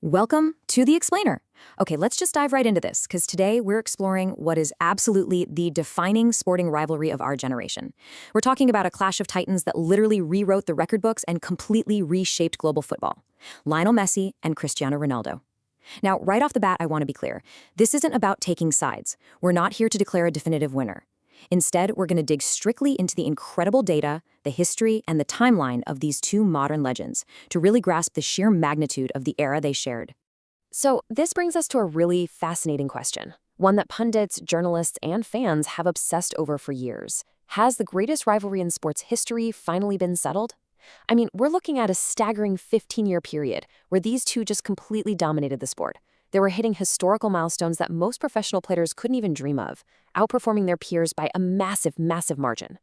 Welcome to The Explainer. Okay, let's just dive right into this, because today we're exploring what is absolutely the defining sporting rivalry of our generation. We're talking about a clash of titans that literally rewrote the record books and completely reshaped global football. Lionel Messi and Cristiano Ronaldo. Now, right off the bat, I want to be clear. This isn't about taking sides. We're not here to declare a definitive winner. Instead, we're going to dig strictly into the incredible data, the history, and the timeline of these two modern legends to really grasp the sheer magnitude of the era they shared. So, this brings us to a really fascinating question, one that pundits, journalists, and fans have obsessed over for years. Has the greatest rivalry in sports history finally been settled? I mean, we're looking at a staggering 15-year period where these two just completely dominated the sport. They were hitting historical milestones that most professional players couldn't even dream of, outperforming their peers by a massive, massive margin.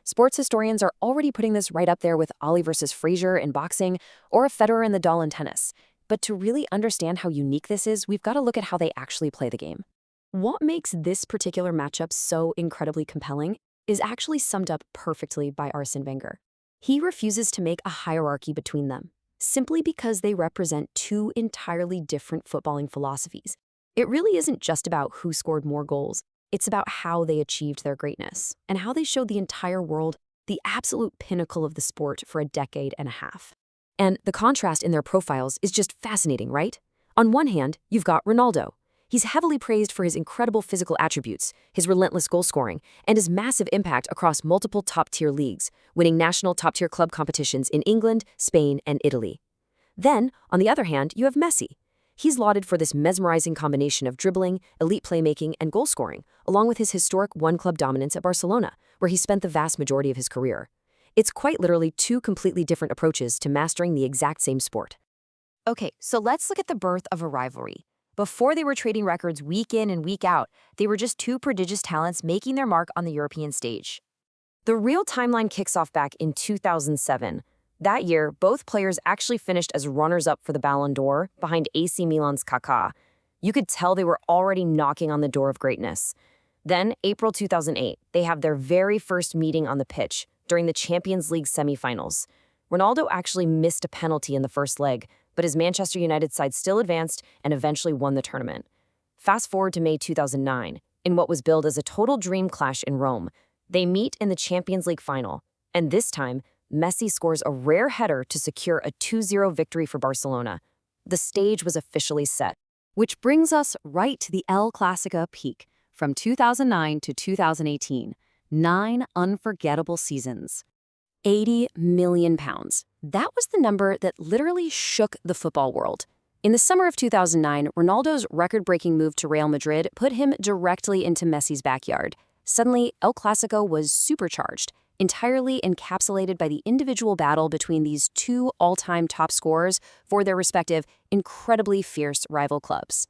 Sports historians are already putting this right up there with Ali versus Frazier in boxing or Federer and Nadal in tennis. But to really understand how unique this is, we've got to look at how they actually play the game. What makes this particular matchup so incredibly compelling is actually summed up perfectly by Arsene Wenger. He refuses to make a hierarchy between them, simply because they represent two entirely different footballing philosophies. It really isn't just about who scored more goals. It's about how they achieved their greatness and how they showed the entire world the absolute pinnacle of the sport for a decade and a half. And the contrast in their profiles is just fascinating, right? On one hand, you've got Ronaldo. He's heavily praised for his incredible physical attributes, his relentless goal scoring, and his massive impact across multiple top-tier leagues, winning national top-tier club competitions in England, Spain, and Italy. Then, on the other hand, you have Messi. He's lauded for this mesmerizing combination of dribbling, elite playmaking, and goal scoring, along with his historic one-club dominance at Barcelona, where he spent the vast majority of his career. It's quite literally two completely different approaches to mastering the exact same sport. Okay, so let's look at the birth of a rivalry. Before they were trading records week in and week out, they were just two prodigious talents making their mark on the European stage. The real timeline kicks off back in 2007. That year, both players actually finished as runners-up for the Ballon d'Or behind AC Milan's Kaká. You could tell they were already knocking on the door of greatness. Then, April 2008, they have their very first meeting on the pitch during the Champions League semifinals. Ronaldo actually missed a penalty in the first leg, but his Manchester United side still advanced and eventually won the tournament. Fast forward to May 2009, in what was billed as a total dream clash in Rome. They meet in the Champions League final, and this time, Messi scores a rare header to secure a 2-0 victory for Barcelona. The stage was officially set. Which brings us right to the El Clasico peak, from 2009 to 2018. 9 unforgettable seasons. £80 million. That was the number that literally shook the football world. In the summer of 2009, Ronaldo's record-breaking move to Real Madrid put him directly into Messi's backyard. Suddenly, El Clasico was supercharged, entirely encapsulated by the individual battle between these two all-time top scorers for their respective, incredibly fierce rival clubs.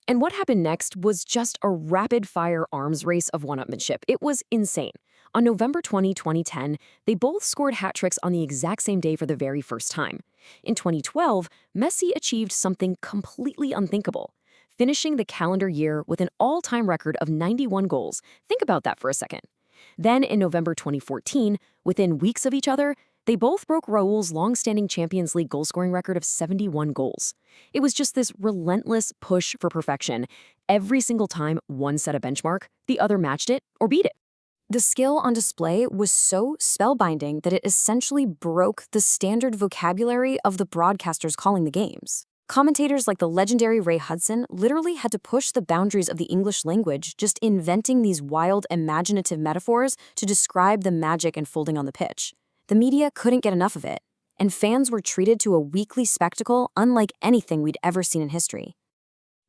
And what happened next was just a rapid-fire arms race of one-upmanship. It was insane. On November 20, 2010, they both scored hat-tricks on the exact same day for the very first time. In 2012, Messi achieved something completely unthinkable, finishing the calendar year with an all-time record of 91 goals. Think about that for a second. Then in November 2014, within weeks of each other, they both broke Raul's long-standing Champions League goal-scoring record of 71 goals. It was just this relentless push for perfection. Every single time one set a benchmark, the other matched it or beat it. The skill on display was so spellbinding that it essentially broke the standard vocabulary of the broadcasters calling the games. Commentators like the legendary Ray Hudson literally had to push the boundaries of the English language, just inventing these wild, imaginative metaphors to describe the magic unfolding on the pitch. The media couldn't get enough of it, and fans were treated to a weekly spectacle unlike anything we'd ever seen in history.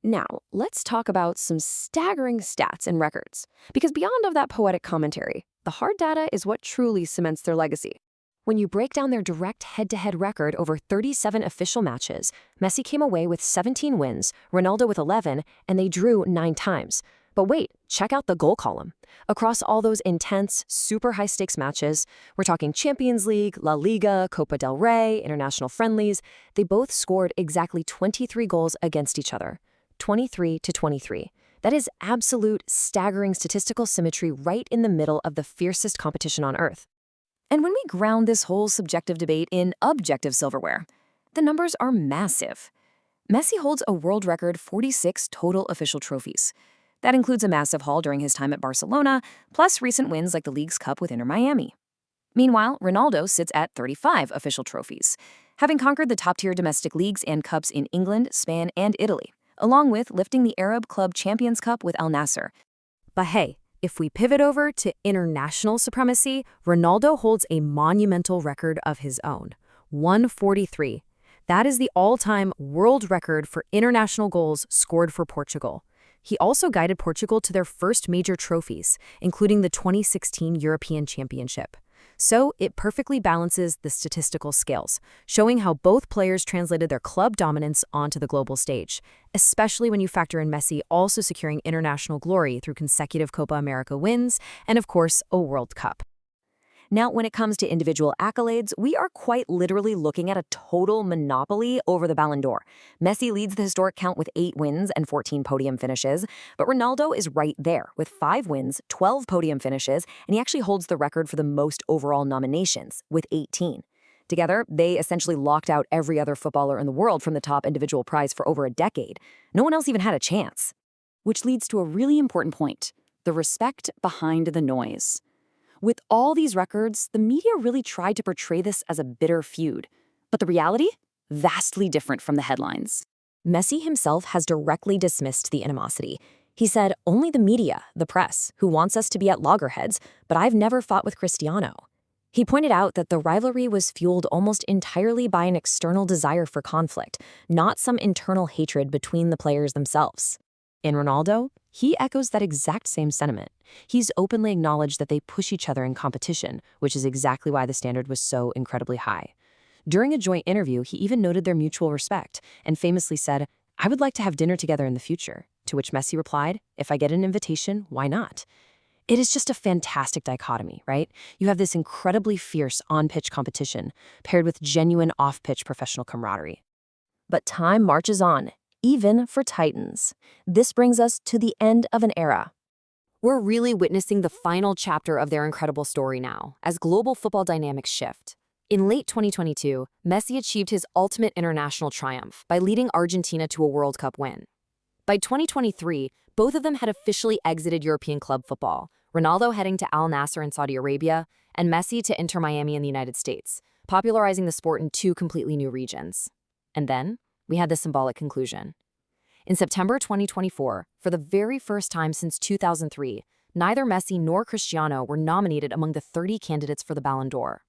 Now, let's talk about some staggering stats and records, because beyond of that poetic commentary, the hard data is what truly cements their legacy. When you break down their direct head-to-head record over 37 official matches, Messi came away with 17 wins, Ronaldo with 11, and they drew 9 times. But wait, check out the goal column. Across all those intense, super high-stakes matches, we're talking Champions League, La Liga, Copa del Rey, international friendlies, they both scored exactly 23 goals against each other. 23 to 23. That is absolute, staggering statistical symmetry right in the middle of the fiercest competition on earth. And when we ground this whole subjective debate in objective silverware, the numbers are massive. Messi holds a world record 46 total official trophies. That includes a massive haul during his time at Barcelona, plus recent wins like the League's Cup with Inter Miami. Meanwhile, Ronaldo sits at 35 official trophies, having conquered the top-tier domestic leagues and cups in England, Spain, and Italy, along with lifting the Arab Club Champions Cup with Al Nassr. But hey, if we pivot over to international supremacy, Ronaldo holds a monumental record of his own, 143. That is the all-time world record for international goals scored for Portugal. He also guided Portugal to their first major trophies, including the 2016 European Championship. So it perfectly balances the statistical scales, showing how both players translated their club dominance onto the global stage, especially when you factor in Messi also securing international glory through consecutive Copa America wins and, of course, a World Cup. Now, when it comes to individual accolades, we are quite literally looking at a total monopoly over the Ballon d'Or. Messi leads the historic count with 8 wins and 14 podium finishes, but Ronaldo is right there with 5 wins, 12 podium finishes, and he actually holds the record for the most overall nominations with 18. Together, they essentially locked out every other footballer in the world from the top individual prize for over a decade. No one else even had a chance. Which leads to a really important point: the respect behind the noise. With all these records, the media really tried to portray this as a bitter feud. But the reality? Vastly different from the headlines. Messi himself has directly dismissed the animosity. He said, "Only the media, the press, who wants us to be at loggerheads, but I've never fought with Cristiano." He pointed out that the rivalry was fueled almost entirely by an external desire for conflict, not some internal hatred between the players themselves. In Ronaldo, he echoes that exact same sentiment. He's openly acknowledged that they push each other in competition, which is exactly why the standard was so incredibly high. During a joint interview, he even noted their mutual respect and famously said, "I would like to have dinner together in the future," to which Messi replied, "If I get an invitation, why not?" It is just a fantastic dichotomy, right? You have this incredibly fierce on-pitch competition paired with genuine off-pitch professional camaraderie. But time marches on, even for Titans. This brings us to the end of an era. We're really witnessing the final chapter of their incredible story now, as global football dynamics shift. In late 2022, Messi achieved his ultimate international triumph by leading Argentina to a World Cup win. By 2023, both of them had officially exited European club football, Ronaldo heading to Al Nassr in Saudi Arabia, and Messi to Inter Miami in the United States, popularizing the sport in 2 completely new regions. And then, we had the symbolic conclusion. In September 2024, for the very first time since 2003, neither Messi nor Cristiano were nominated among the 30 candidates for the Ballon d'Or.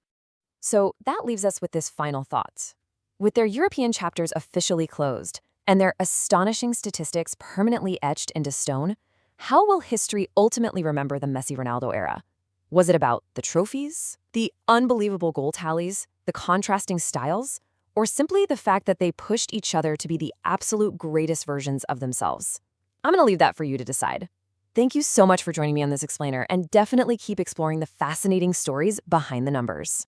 So that leaves us with this final thought. With their European chapters officially closed and their astonishing statistics permanently etched into stone, how will history ultimately remember the Messi-Ronaldo era? Was it about the trophies, the unbelievable goal tallies, the contrasting styles, or simply the fact that they pushed each other to be the absolute greatest versions of themselves? I'm going to leave that for you to decide. Thank you so much for joining me on this explainer, and definitely keep exploring the fascinating stories behind the numbers.